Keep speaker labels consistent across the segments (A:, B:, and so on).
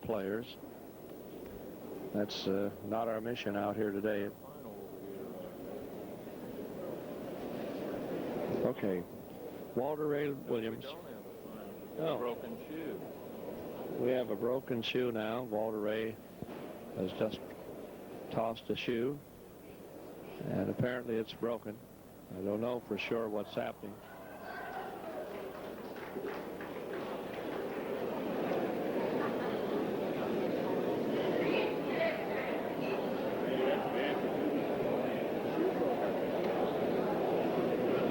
A: players. That's not our mission out here today. Okay, Walter Ray Williams.
B: Oh. Broken shoe.
A: We have a broken shoe now. Walter Ray has just tossed a shoe, and apparently it's broken. I don't know for sure what's happening.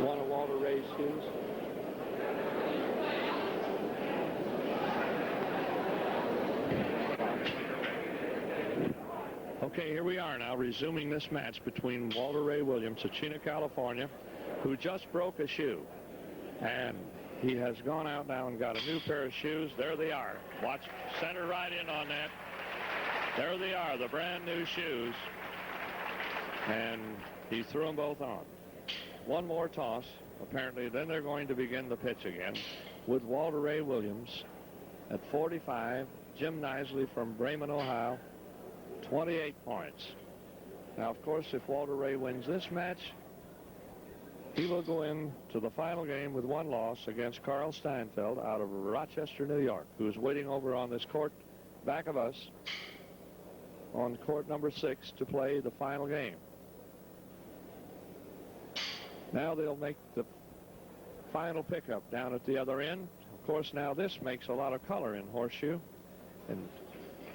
A: One of Walter Ray's shoes. Okay, here we are now, resuming this match between Walter Ray Williams of Chino, California, who just broke a shoe. And he has gone out now and got a new pair of shoes. There they are. Watch, center right in on that. There they are, the brand new shoes. And he threw them both on. One more toss, apparently. Then they're going to begin the pitch again with Walter Ray Williams at 45, Jim Nisley from Bremen, Ohio, 28 points. Now, of course, if Walter Ray wins this match, he will go into the final game with one loss against Carl Steinfeld out of Rochester, New York, who is waiting over on this court back of us on court number 6 to play the final game. Now they'll make the final pickup down at the other end. Of course, now this makes a lot of color in Horseshoe. And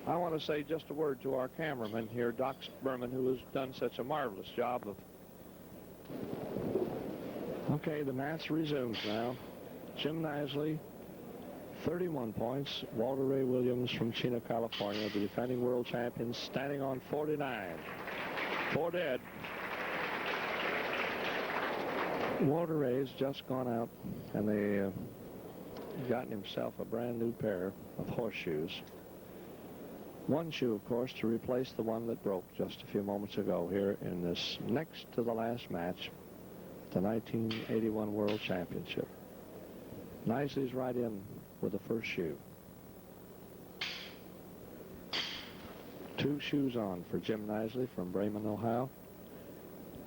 A: I want to say just a word to our cameraman here, Doc Berman, who has done such a marvelous job of... Okay, the match resumes now. Jim Nisley, 31 points. Walter Ray Williams from Chino, California, the defending world champion, standing on 49. 4 dead. Walter Ray's just gone out, and they gotten himself a brand new pair of horseshoes. One shoe, of course, to replace the one that broke just a few moments ago here in this next to the last match, the 1981 World Championship. Nisley's right in with the first shoe. 2 shoes on for Jim Nisley from Bremen, Ohio.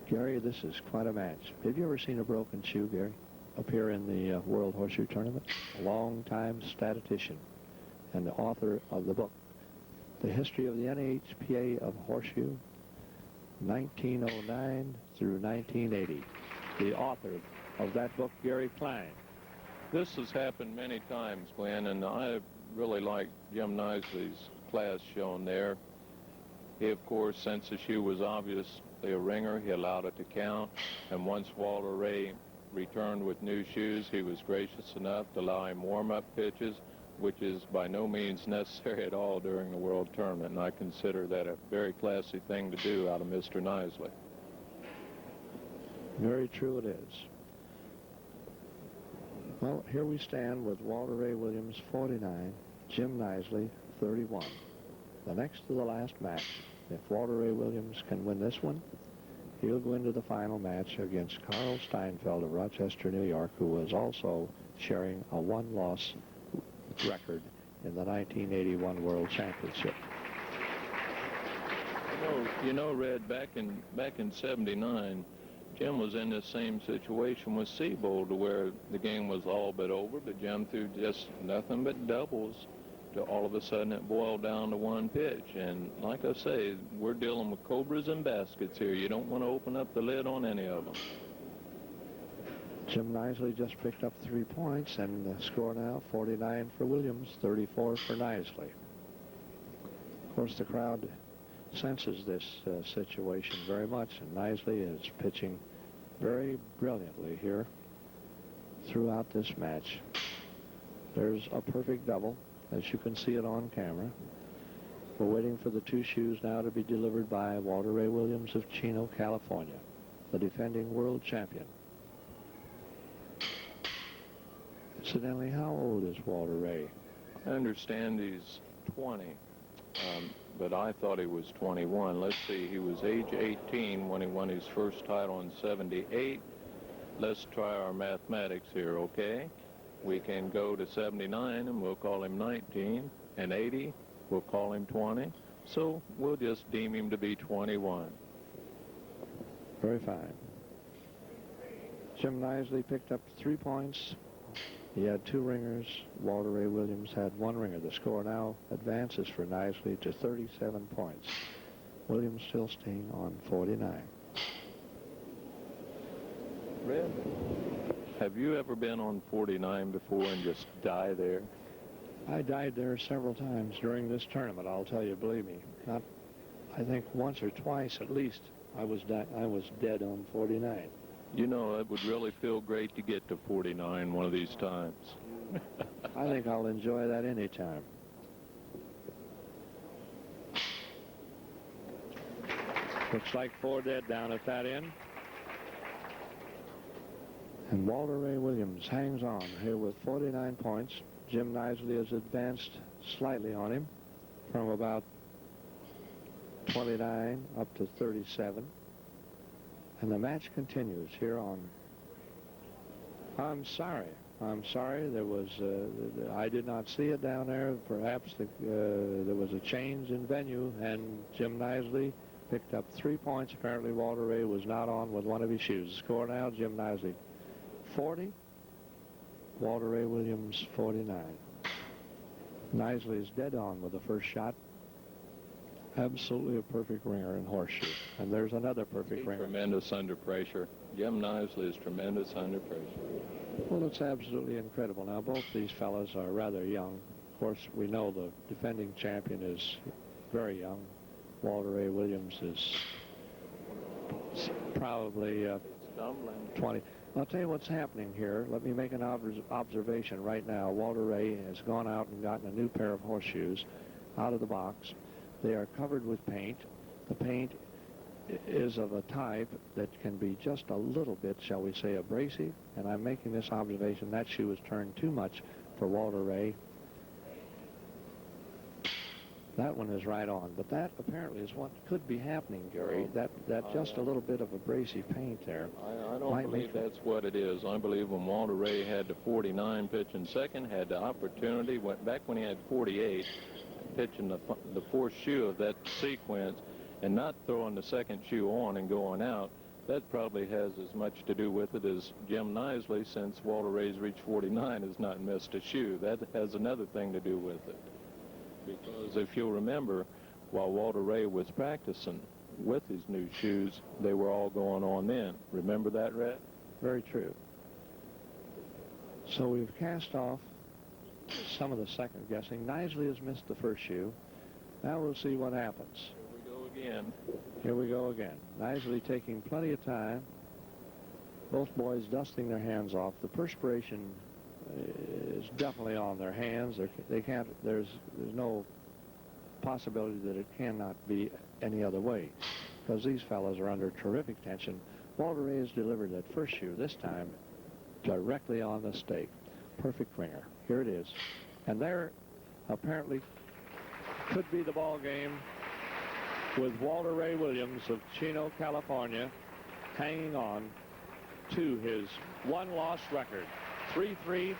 A: Gary, this is quite a match. Have you ever seen a broken shoe, Gary, up here in the World Horseshoe Tournament? A long-time statistician and the author of the book, The History of the NHPA of Horseshoe, 1909 through 1980. The author of that book, Gary Klein.
B: This has happened many times, Glenn, and I really like Jim Nisley's class shown there. He, of course, since the shoe was obviously a ringer, he allowed it to count. And once Walter Ray returned with new shoes, he was gracious enough to allow him warm-up pitches, which is by no means necessary at all during the World Tournament. And I consider that a very classy thing to do out of Mr. Nisley.
A: Very true it is. Well, here we stand with Walter Ray Williams, 49, Jim Nisley, 31. The next to the last match. If Walter Ray Williams can win this one, he'll go into the final match against Carl Steinfeld of Rochester, New York, who was also sharing a one-loss record in the 1981 World Championship.
B: You know, Red, back in 79, Jim was in the same situation with Siebold, where the game was all but over, but Jim threw just nothing but doubles. All of a sudden it boiled down to one pitch. And like I say, we're dealing with cobras and baskets here. You don't want to open up the lid on any of them.
A: Jim Nisley just picked up 3 points, and the score now 49 for Williams, 34 for Nisley. Of course, the crowd senses this situation very much, and Nisley is pitching very brilliantly here throughout this match. There's a perfect double, as you can see it on camera. We're waiting for the 2 shoes now to be delivered by Walter Ray Williams of Chino, California, the defending world champion. Incidentally, how old is Walter Ray?
B: I understand he's 20, but I thought he was 21. Let's see, he was age 18 when he won his first title in 78. Let's try our mathematics here, okay? We can go to 79, and we'll call him 19, and 80, We'll call him 20, so we'll just deem him to be 21.
A: Very fine. Jim Knisley picked up 3 points. He had 2 ringers. Walter Ray Williams had 1 ringer. The score now advances for Knisley to 37 points. Williams still staying on 49.
B: Red, have you ever been on 49 before and just die there?
A: I died there several times during this tournament, I'll tell you, believe me. Not, I think once or twice at least, I was dead on 49.
B: You know, it would really feel great to get to 49 one of these times.
A: I think I'll enjoy that any time. Looks like 4 dead down at that end. And Walter Ray Williams hangs on here with 49 points. Jim Knisley has advanced slightly on him from about 29 up to 37. And the match continues here on. I'm sorry. There was, I did not see it down there. Perhaps there was a change in venue, and Jim Knisley picked up 3 points. Apparently Walter Ray was not on with one of his shoes. The score now, Jim Knisley 40, Walter Ray Williams 49. Knisley is dead on with the first shot. Absolutely a perfect ringer in Horseshoe. And there's another perfect ringer.
B: Tremendous under pressure. Jim Knisley is tremendous under pressure.
A: Well, it's absolutely incredible. Now, both these fellas are rather young. Of course, we know the defending champion is very young. Walter Ray Williams is probably 20. I'll tell you what's happening here. Let me make an observation right now. Walter Ray has gone out and gotten a new pair of horseshoes out of the box. They are covered with paint. The paint is of a type that can be just a little bit, shall we say, abrasive. And I'm making this observation. That shoe has turned too much for Walter Ray. That one is right on. But that apparently is what could be happening, Gary. That just a little bit of abrasive paint there.
B: I don't believe that's what it is. I believe when Walter Ray had the 49 pitching second, had the opportunity, went back when he had 48, pitching the fourth shoe of that sequence and not throwing the second shoe on and going out, that probably has as much to do with it as Jim Knisley, since Walter Ray's reached 49, has not missed a shoe. That has another thing to do with it. Because if you'll remember, while Walter Ray was practicing with his new shoes, they were all going on then. Remember that, Red?
A: Very true. So we've cast off some of the second guessing. Knisley has missed the first shoe. Now we'll see what happens.
B: Here we go again.
A: Here we go again. Knisley taking plenty of time. Both boys dusting their hands off. The perspiration is definitely on their hands. They can't. There's no possibility that it cannot be any other way, because these fellas are under terrific tension. Walter Ray has delivered that first shoe this time directly on the stake. Perfect ringer. Here it is. And there apparently could be the ball game, with Walter Ray Williams of Chino, California, hanging on to his one-loss record. 3-3,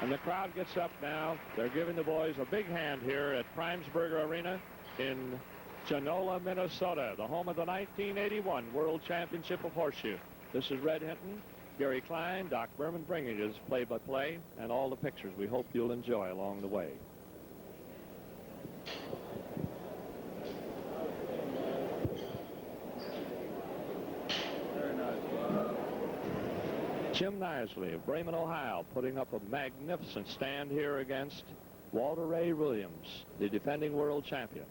A: and the crowd gets up now. They're giving the boys a big hand here at Primesburger Arena in Genola, Minnesota, the home of the 1981 World Championship of Horseshoe. This is Red Hinton, Gary Klein, Doc Berman bringing his play-by-play and all the pictures we hope you'll enjoy along the way. Jim Knisley of Bremen, Ohio, putting up a magnificent stand here against Walter Ray Williams, the defending world champion.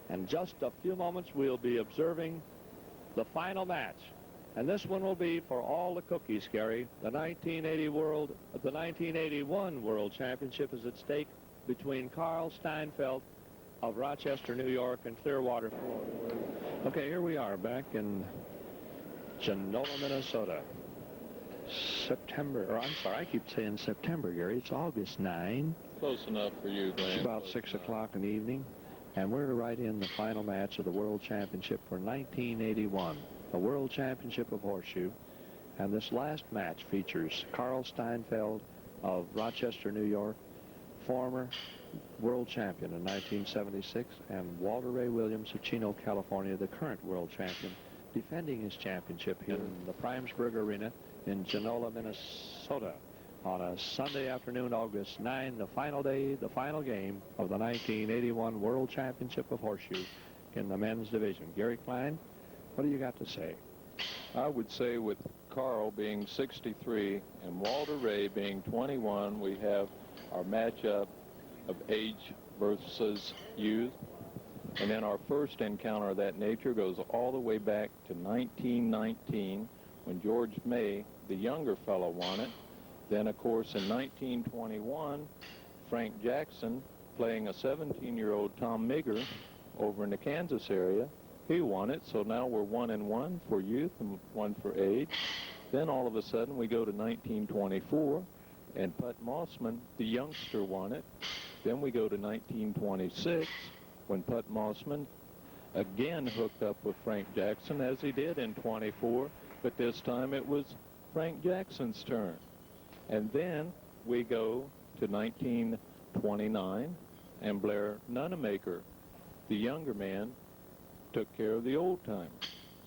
A: In just a few moments, we'll be observing the final match. And this one will be for all the cookies, Gary. The 1981 World Championship is at stake between Carl Steinfeld of Rochester, New York, and Clearwater, Florida. Okay, here we are back in Genola, Minnesota. I keep saying September, Gary. It's August 9.
B: Close enough for you, Glenn.
A: It's about 6 o'clock in the evening, and we're right in the final match of the World Championship for 1981, the World Championship of Horseshoe. And this last match features Carl Steinfeld of Rochester, New York, former world champion in 1976, and Walter Ray Williams of Chino, California, the current world champion, defending his championship here in the Primesburg Arena in Genola, Minnesota, on a Sunday afternoon, August 9, the final day, the final game of the 1981 World Championship of Horseshoe in the men's division. Gary Klein, what do you got to say?
B: I would say with Carl being 63 and Walter Ray being 21, we have our matchup of age versus youth. And then our first encounter of that nature goes all the way back to 1919 when George May, the younger fellow, won it. Then, of course, in 1921, Frank Jackson, playing a 17-year-old Tom Migger over in the Kansas area, he won it. So now we're 1-1 for youth and 1 for age. Then all of a sudden we go to 1924, and Put Mossman, the youngster, won it. Then we go to 1926, when Put Mossman again hooked up with Frank Jackson, as he did in 24, but this time it was Frank Jackson's turn. And then we go to 1929, and Blair Nunemaker, the younger man, took care of the old time.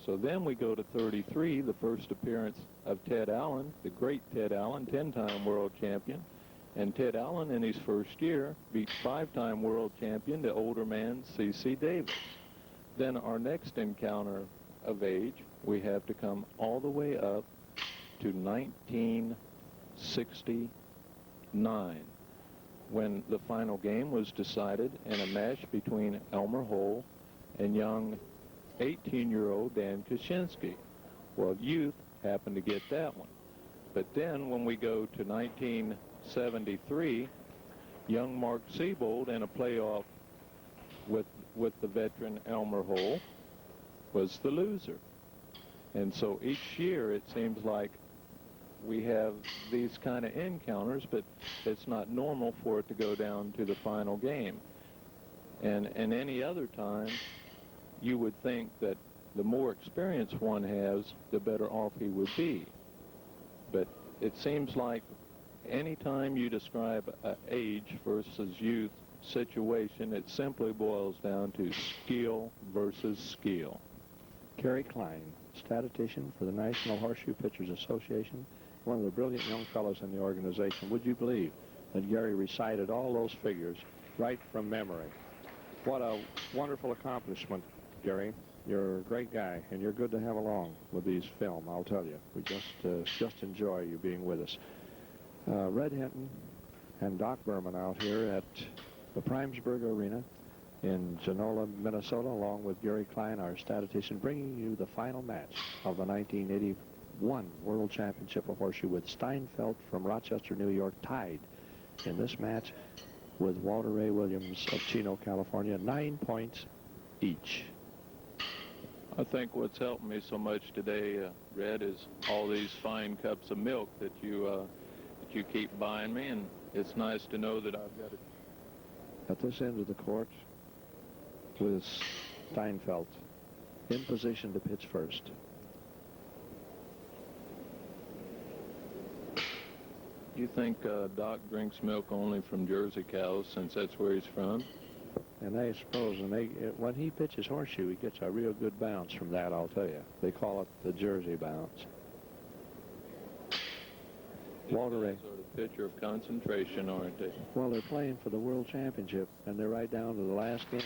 B: So then we go to 33, the first appearance of Ted Allen, the great Ted Allen, 10-time world champion. And Ted Allen, in his first year, beat 5-time world champion, the older man, C.C. Davis. Then our next encounter of age, we have to come all the way up to 1969, when the final game was decided in a match between Elmer Hole and young 18-year-old Dan Kaczynski. Well, youth happened to get that one. But then when we go to 1973, young Mark Siebold in a playoff with the veteran Elmer Hole was the loser. And so each year it seems like we have these kind of encounters, but it's not normal for it to go down to the final game. And any other time, you would think that the more experience one has, the better off he would be. But it seems like any time you describe an age versus youth situation, it simply boils down to skill versus skill.
A: Gary Klein, statistician for the National Horseshoe Pitchers Association, one of the brilliant young fellows in the organization. Would you believe that Gary recited all those figures right from memory? What a wonderful accomplishment, Gary. You're a great guy, and you're good to have along with these film, I'll tell you. We just enjoy you being with us. Red Hinton and Doc Berman out here at the Primesburg Arena in Genola, Minnesota, along with Gary Klein, our statistician, bringing you the final match of the 1981 World Championship of Horseshoe, with Steinfeld from Rochester, New York, tied in this match with Walter Ray Williams of Chino, California, 9 points each.
B: I think what's helped me so much today, Red, is all these fine cups of milk that you keep buying me, and it's nice to know that I've got it.
A: At this end of the court, with Steinfeld in position to pitch first.
B: You think Doc drinks milk only from Jersey cows, since that's where he's from?
A: And I suppose when he pitches Horseshoe, he gets a real good bounce from that, I'll tell you. They call it the Jersey bounce. Walter Ray.
B: Sort of picture of concentration, aren't they?
A: Well, they're playing for the World Championship, and they're right down to the last game.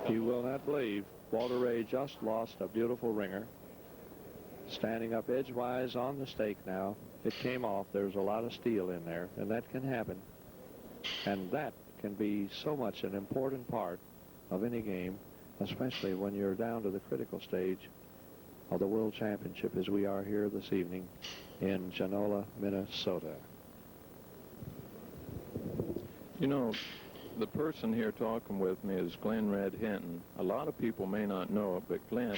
A: You will not believe Walter Ray just lost a beautiful ringer. Standing up edgewise on the stake now. It came off. There's a lot of steel in there, and that can happen. And that can be so much an important part of any game, especially when you're down to the critical stage of the World Championship, as we are here this evening in Genola, Minnesota.
B: You know, the person here talking with me is Glenn Red Hinton. A lot of people may not know it, but Glenn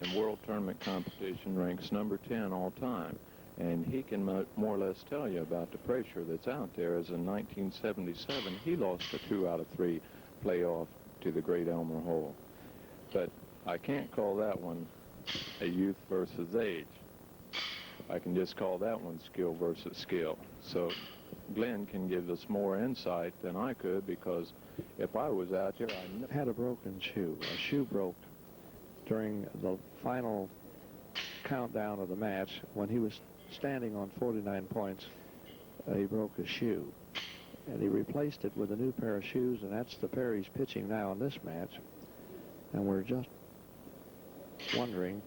B: in world tournament competition ranks number 10 all time. And he can more or less tell you about the pressure that's out there, as in 1977, he lost a 2 out of 3 playoff to the great Elmer Hole. But I can't call that one a youth versus age. I can just call that one skill versus skill. So Glenn can give us more insight than I could, because if I was out there, I
A: had a broken shoe. A shoe broke during the final countdown of the match. When he was standing on 49 points, he broke his shoe. And he replaced it with a new pair of shoes, and that's the pair he's pitching now in this match. And we're just wondering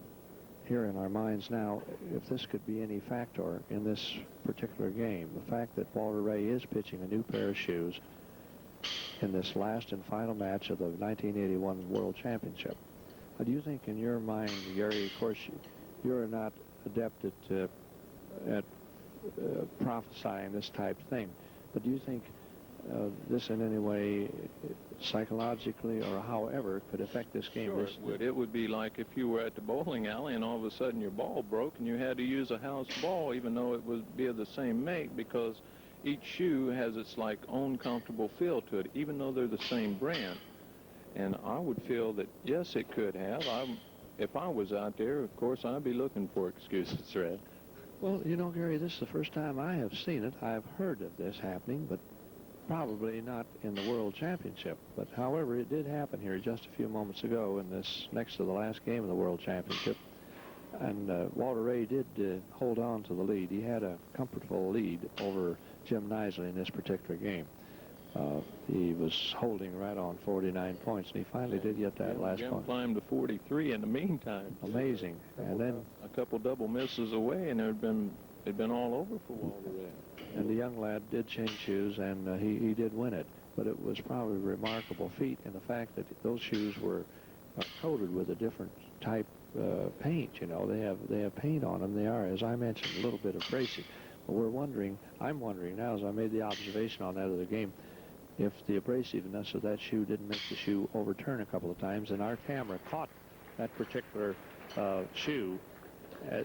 A: here in our minds now if this could be any factor in this particular game. The fact that Walter Ray is pitching a new pair of shoes in this last and final match of the 1981 World Championship. Do you think in your mind, Gary, of course, you're not adept at prophesying this type of thing, but do you think this in any way psychologically or however could affect this game?
B: Sure, it would. It would be like if you were at the bowling alley and all of a sudden your ball broke and you had to use a house ball, even though it would be of the same make, because each shoe has its like own comfortable feel to it, even though they're the same brand. And I would feel that, yes, it could have. If I was out there, of course, I'd be looking for excuses, Red.
A: Well, you know, Gary, this is the first time I have seen it. I've heard of this happening, but probably not in the World Championship. But, however, it did happen here just a few moments ago in this next to the last game of the World Championship. And Walter Ray did hold on to the lead. He had a comfortable lead over Jim Nisley in this particular game. He was holding right on 49 points, and he finally did get that last
B: Jim
A: point.
B: Climbed to 43 in the meantime.
A: Amazing. And then
B: a couple double misses away, and it'd been all over for Walter Ray.
A: And the young lad did change shoes, and he did win it. But it was probably a remarkable feat in the fact that those shoes were coated with a different type paint. You know, they have paint on them. They are, as I mentioned, a little bit abrasive. But I'm wondering now, as I made the observation on that of the game, if the abrasiveness of that shoe didn't make the shoe overturn a couple of times, and our camera caught that particular shoe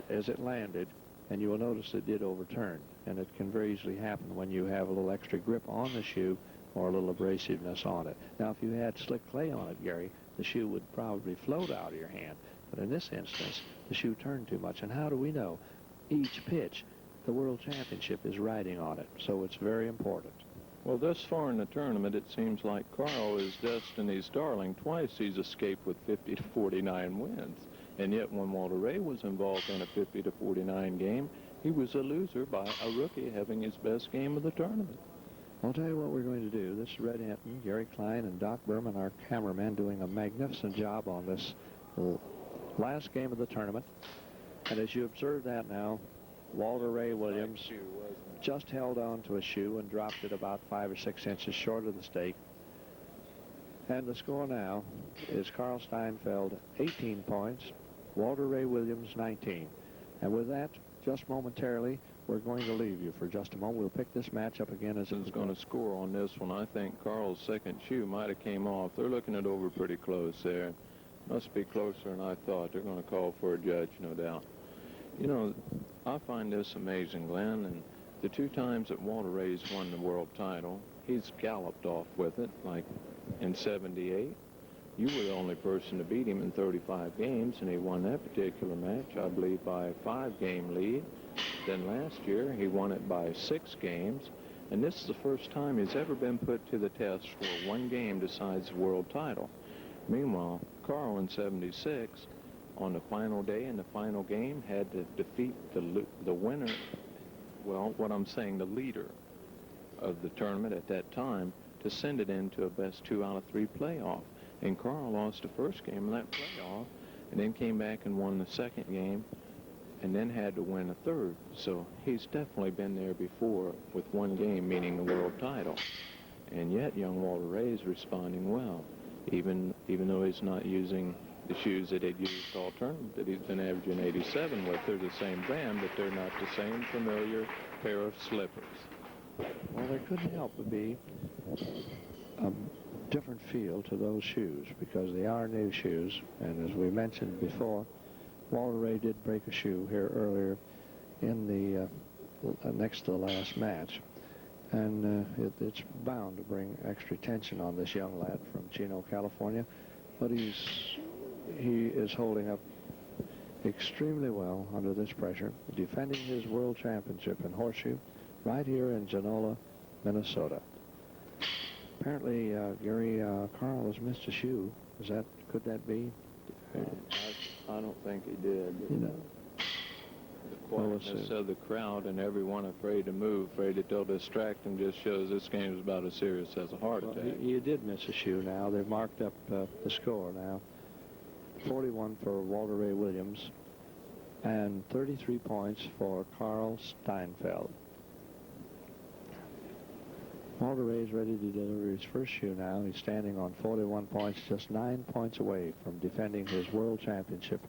A: as it landed, and you will notice it did overturn. And it can very easily happen when you have a little extra grip on the shoe or a little abrasiveness on it. Now, if you had slick clay on it, Gary, the shoe would probably float out of your hand. But in this instance, the shoe turned too much. And how do we know? Each pitch, the World Championship is riding on it, so it's very important.
B: Well, thus far in the tournament, it seems like Carl is Destiny's darling. Twice he's escaped with 50 to 49 wins. And yet when Walter Ray was involved in a 50 to 49 game, he was a loser by a rookie having his best game of the tournament.
A: I'll tell you what we're going to do. This is Red Hinton, Gary Klein, and Doc Berman, our cameraman, doing a magnificent job on this last game of the tournament. And as you observe that now, Walter Ray Williams just held on to a shoe and dropped it about 5 or 6 inches short of the stake. And the score now is Carl Steinfeld 18 points, Walter Ray Williams 19. And with that, just momentarily, we're going to leave you for just a moment. We'll pick this match up again as it's
B: going to score on this one. I think Carl's second shoe might have came off. They're looking it over pretty close there. Must be closer than I thought. They're going to call for a judge, no doubt. You know, I find this amazing, Glenn, and the 2 times that Walter Ray's won the world title, he's galloped off with it, like in 78. You were the only person to beat him in 35 games, and he won that particular match, I believe, by a 5-game lead. Then last year, he won it by 6 games, and this is the first time he's ever been put to the test where 1 game decides the world title. Meanwhile, Carl in 76, on the final day in the final game, had to defeat the winner, well, what I'm saying, the leader of the tournament at that time, to send it into a best 2 out of 3 playoff. And Carl lost the first game of that playoff, and then came back and won the second game, and then had to win a third. So he's definitely been there before with 1 game, meaning the world title. And yet young Walter Ray is responding well, even though he's not using the shoes that he'd used all tournament that he's been averaging 87 with. They're the same brand, but they're not the same familiar pair of slippers.
A: Well, there couldn't help but be a different feel to those shoes because they are new shoes. And as we mentioned before, Walter Ray did break a shoe here earlier in the next to the last match. And it's bound to bring extra attention on this young lad from Chino, California. But he is holding up extremely well under this pressure, defending his world championship in Horseshoe right here in Genola, Minnesota. Apparently, Gary, Carl has missed a shoe. Could that be?
B: I don't think he did.
A: You know.
B: The quietness of the crowd and everyone afraid to move, afraid that they'll distract him, just shows this game is about as serious as a heart attack.
A: He did miss a shoe now. They've marked up the score now. 41 for Walter Ray Williams and 33 points for Carl Steinfeld. Walter Ray's ready to deliver his first shoe now. He's standing on 41 points, just 9 points away from defending his world championship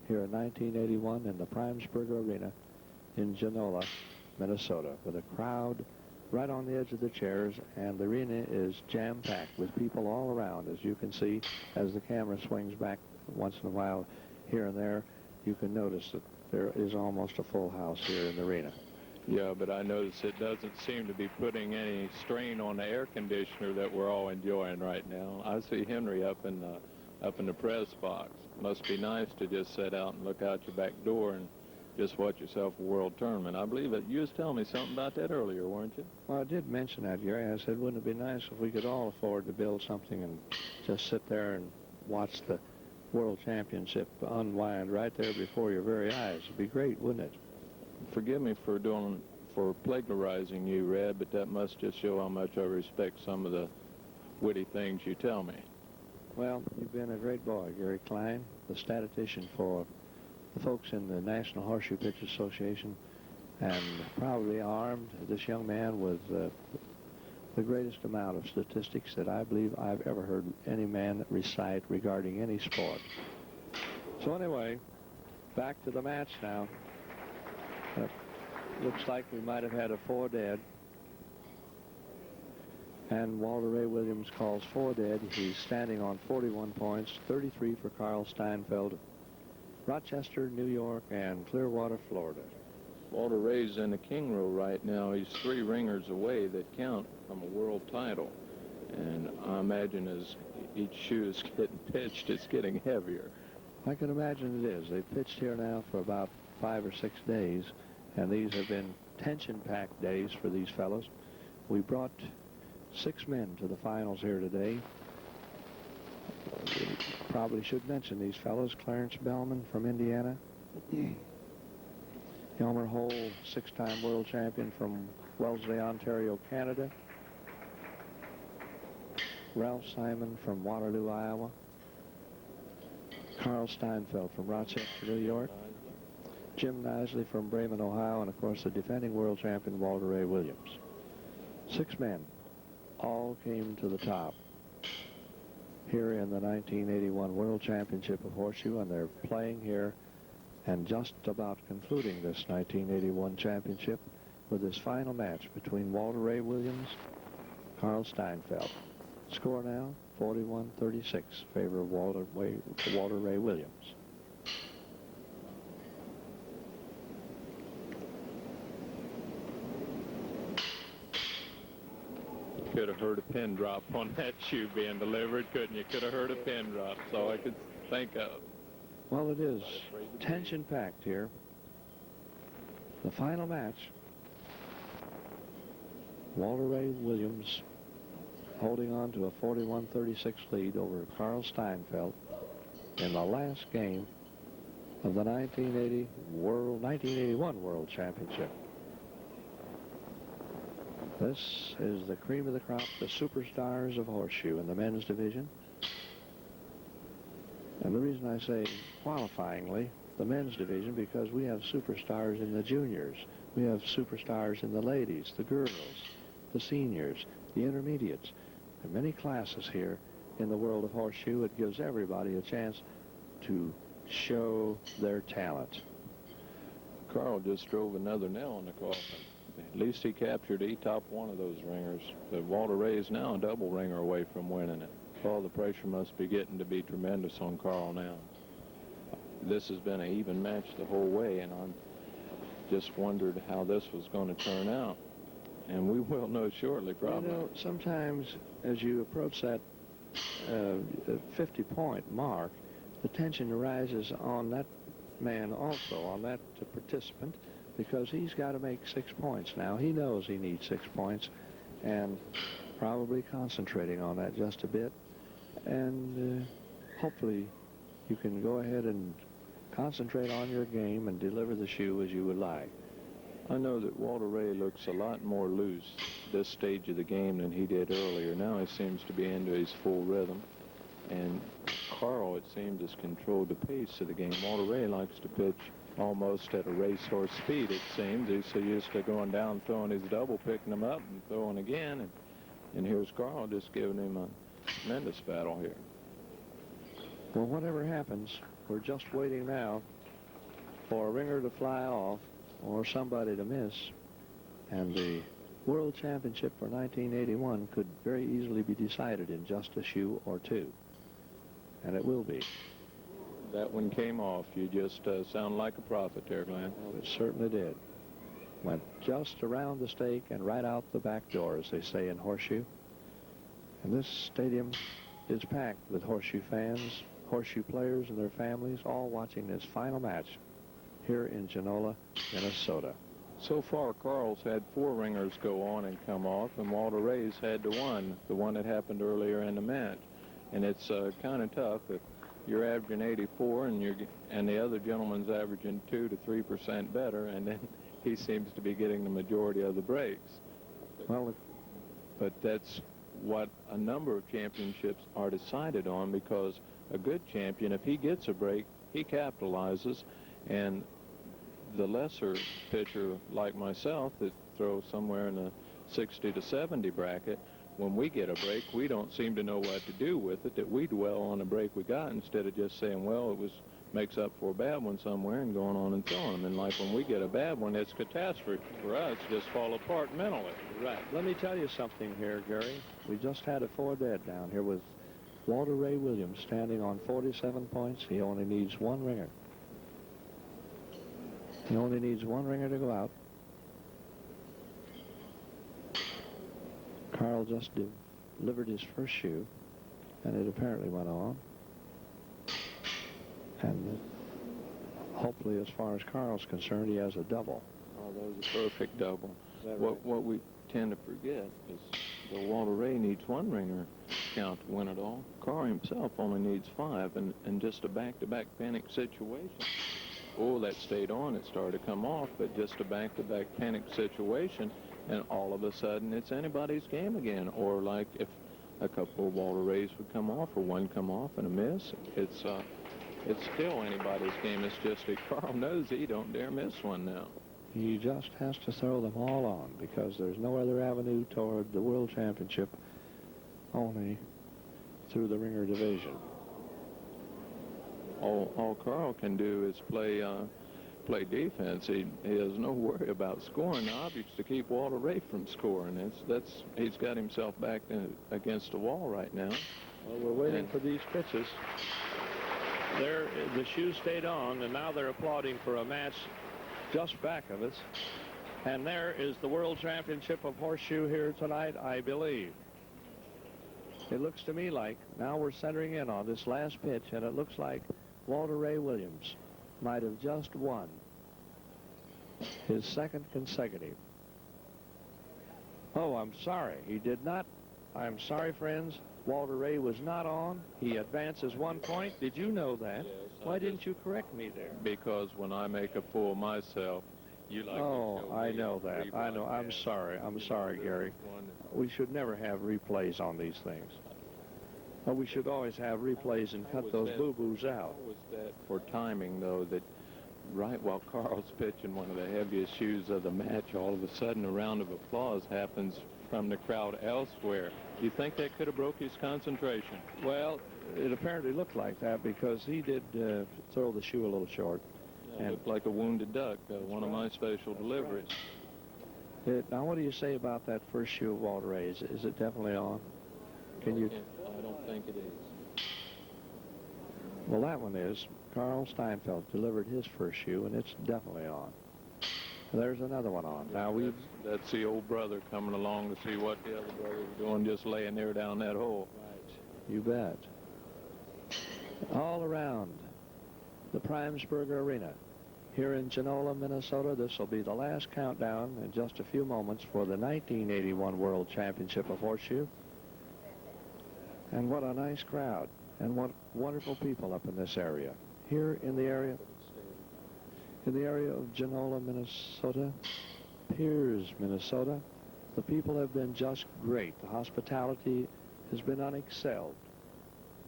A: here in 1981 in the Primesburg Arena in Genola, Minnesota, with a crowd right on the edge of the chairs, and the arena is jam-packed with people all around. As you can see, as the camera swings back once in a while here and there, you can notice that there is almost a full house here in the arena.
B: Yeah, but I notice it doesn't seem to be putting any strain on the air conditioner that we're all enjoying right now. I see Henry up in the press box. Must be nice to just sit out and look out your back door and just watch yourself a world tournament. I believe that you was telling me something about that earlier, weren't you?
A: Well, I did mention that, Gary. I said, wouldn't it be nice if we could all afford to build something and just sit there and watch the World Championship unwind right there before your very eyes? It'd be great, wouldn't it?
B: Forgive me for plagiarizing you, Red, but that must just show how much I respect some of the witty things you tell me.
A: Well, you've been a great boy, Gary Klein, the statistician for the folks in the National Horseshoe Pitchers Association, and probably armed this young man with the greatest amount of statistics that I believe I've ever heard any man recite regarding any sport. So anyway, back to the match now. Looks like we might have had a 4 dead. And Walter Ray Williams calls 4 dead. He's standing on 41 points, 33 for Carl Steinfeld, Rochester, New York, and Clearwater, Florida.
B: Walter Ray's in the king row right now. He's 3 ringers away that count from a world title. And I imagine as each shoe is getting pitched, it's getting heavier.
A: I can imagine it is. They've pitched here now for about 5 or 6 days, and these have been tension-packed days for these fellows. We brought 6 men to the finals here today. We probably should mention these fellows. Clarence Bellman from Indiana. Elmer Hole, 6-time world champion from Wellesley, Ontario, Canada. Ralph Simon from Waterloo, Iowa. Carl Steinfeld from Rochester, New York. Jim Nisley from Bremen, Ohio, and of course the defending world champion Walter Ray Williams. 6 men all came to the top here in the 1981 World Championship of Horseshoe, and they're playing here and just about concluding this 1981 championship with this final match between Walter Ray Williams, Carl Steinfeld. Score now 41-36, favor of Walter Ray Williams.
B: Could have heard a pin drop on that shoe being delivered, couldn't you? Could have heard a pin drop, so I could think of.
A: Well, it is tension-packed here. The final match. Walter Ray Williams holding on to a 41-36 lead over Carl Steinfeld in the last game of the 1981 World Championship. This is the cream of the crop, the superstars of Horseshoe in the men's division. And the reason I say qualifyingly the men's division, because we have superstars in the juniors. We have superstars in the ladies, the girls, the seniors, the intermediates. There are many classes here in the world of Horseshoe. It gives everybody a chance to show their talent.
B: Carl just drove another nail in the coffin. At least he captured top one of those ringers. But Walter Ray is now a double ringer away from winning it. All the pressure must be getting to be tremendous on Carl now. This has been an even match the whole way, and I just wondered how this was going to turn out. And we will know shortly, probably.
A: You know, sometimes as you approach that 50-point mark, the tension arises on that man also, on that participant, because he's got to make 6 points now. He knows he needs 6 points, and probably concentrating on that just a bit. And hopefully you can go ahead and concentrate on your game and deliver the shoe as you would like.
B: I know that Walter Ray looks a lot more loose this stage of the game than he did earlier. Now he seems to be into his full rhythm. And Carl, it seems, has controlled the pace of the game. Walter Ray likes to pitch almost at a racehorse speed, it seems. He's so used to going down, throwing his double, picking him up, and throwing again. And here's Carl just giving him a tremendous battle here.
A: Well, whatever happens, we're just waiting now for a ringer to fly off or somebody to miss. And the World Championship for 1981 could very easily be decided in just a shoe or two. And it will be.
B: That one came off. You just sound like a prophet there, Glenn.
A: Well, it certainly did. Went just around the stake and right out the back door, as they say in Horseshoe. And this stadium is packed with Horseshoe fans, Horseshoe players and their families, all watching this final match here in Genola, Minnesota.
B: So far, Carl's had 4 ringers go on and come off, and Walter Ray's had the one that happened earlier in the match. And it's kind of tough if you're averaging 84 and the other gentleman's averaging 2 to 3% better, and then he seems to be getting the majority of the breaks.
A: Well,
B: but that's what a number of championships are decided on, because a good champion, if he gets a break, he capitalizes, and the lesser pitcher like myself that throws somewhere in the 60 to 70 bracket, when we get a break, we don't seem to know what to do with it, that we dwell on the break we got instead of just saying, well, it makes up for a bad one somewhere and going on and throwing them. And like when we get a bad one, it's catastrophe for us, just fall apart mentally.
A: Right. Let me tell you something here, Gary. We just had a 4 dead down here with Walter Ray Williams standing on 47 points. He only needs 1 ringer. He only needs 1 ringer to go out. Carl just delivered his first shoe, and it apparently went on. And hopefully, as far as Carl's concerned, he has a double.
B: Oh, that was a perfect double.
A: Right?
B: What we tend to forget is that Walter Ray needs 1 ringer count to win it all. Carl himself only needs 5, and just a back-to-back panic situation. Oh, that stayed on. It started to come off, but just a back-to-back panic situation, and all of a sudden it's anybody's game again. Or like if a couple of Walter Rays would come off, or 1 come off and a miss, it's still anybody's game. It's just that Carl knows he don't dare miss one now.
A: He just has to throw them all on, because there's no other avenue toward the World Championship, only through the ringer division.
B: All Carl can do is play defense. He has no worry about scoring. The object's to keep Walter Ray from scoring. He's got himself back against the wall right now.
A: Well, we're waiting for these pitches. There, the shoe stayed on, and now they're applauding for a match just back of us. And there is the World Championship of Horseshoe here tonight, I believe. It looks to me like now we're centering in on this last pitch, and it looks like Walter Ray Williams might have just won his 2nd consecutive. Oh, I'm sorry. He did not. I'm sorry, friends. Walter Ray was not on. He advances 1 point. Did you know that?
B: Yes,
A: Why didn't you correct me there?
B: Because when I make a fool myself, you like to show
A: I
B: me
A: know that. I know. I'm sorry. I'm sorry, Gary. We should never have replays on these things. Well, we should always have replays and cut those boo-boos out.
B: How was that for timing, though, that right while Carl's pitching one of the heaviest shoes of the match, all of a sudden a round of applause happens from the crowd elsewhere? Do you think that could have broke his concentration?
A: Well, it apparently looked like that, because he did throw the shoe a little short.
B: Yeah, and looked like a wounded duck, one of my special deliveries.
A: Now, what do you say about that first shoe of Walter Ray's? Is it definitely on? Can you?
B: I don't think it is.
A: Well, that one is. Carl Steinfeld delivered his first shoe, and it's definitely on. There's another one on. Now
B: that's the old brother coming along to see what the other brother was doing, just laying there down that hole.
A: Right. You bet. All around the Primesburg Arena, here in Genola, Minnesota. This will be the last countdown in just a few moments for the 1981 World Championship of Horseshoe. And what a nice crowd, and what wonderful people up in this area. Here in the area of Genola, Minnesota, Piers, Minnesota, the people have been just great. The hospitality has been unexcelled.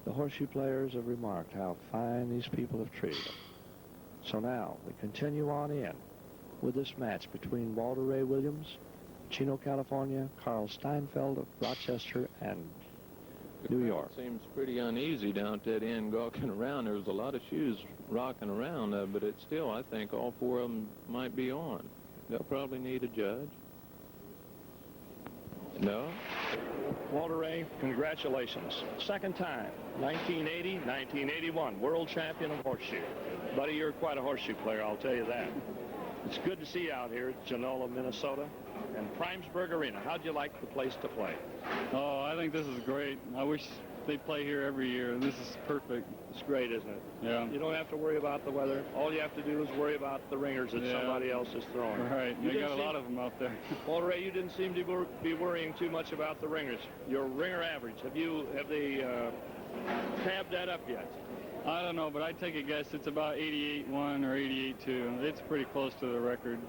A: The horseshoe players have remarked how fine these people have treated them. So now we continue on in with this match between Walter Ray Williams, Chino, California, Carl Steinfeld of Rochester, and New York.
B: It seems pretty uneasy down at that end, gawking around. There was a lot of shoes rocking around, but it's still, I think, all four of them might be on. They'll probably need a judge. No?
A: Walter Ray, congratulations. Second time, 1980, 1981, world champion of horseshoe. Buddy, you're quite a horseshoe player, I'll tell you that. It's good to see you out here at Genola, Minnesota, and Primesburg Arena. How'd you like the place to play?
C: Oh, I think this is great. I wish they'd play here every year. This is perfect.
A: It's great, isn't it?
C: Yeah.
A: You don't have to worry about the weather. All you have to do is worry about the ringers that somebody else is throwing.
C: Right. They got a lot of them out there.
A: Walter Ray, you didn't seem to be worrying too much about the ringers. Your ringer average, have they tabbed that up yet?
C: I don't know, but I'd take a guess it's about 88-1 or 88-2. It's pretty close to the record.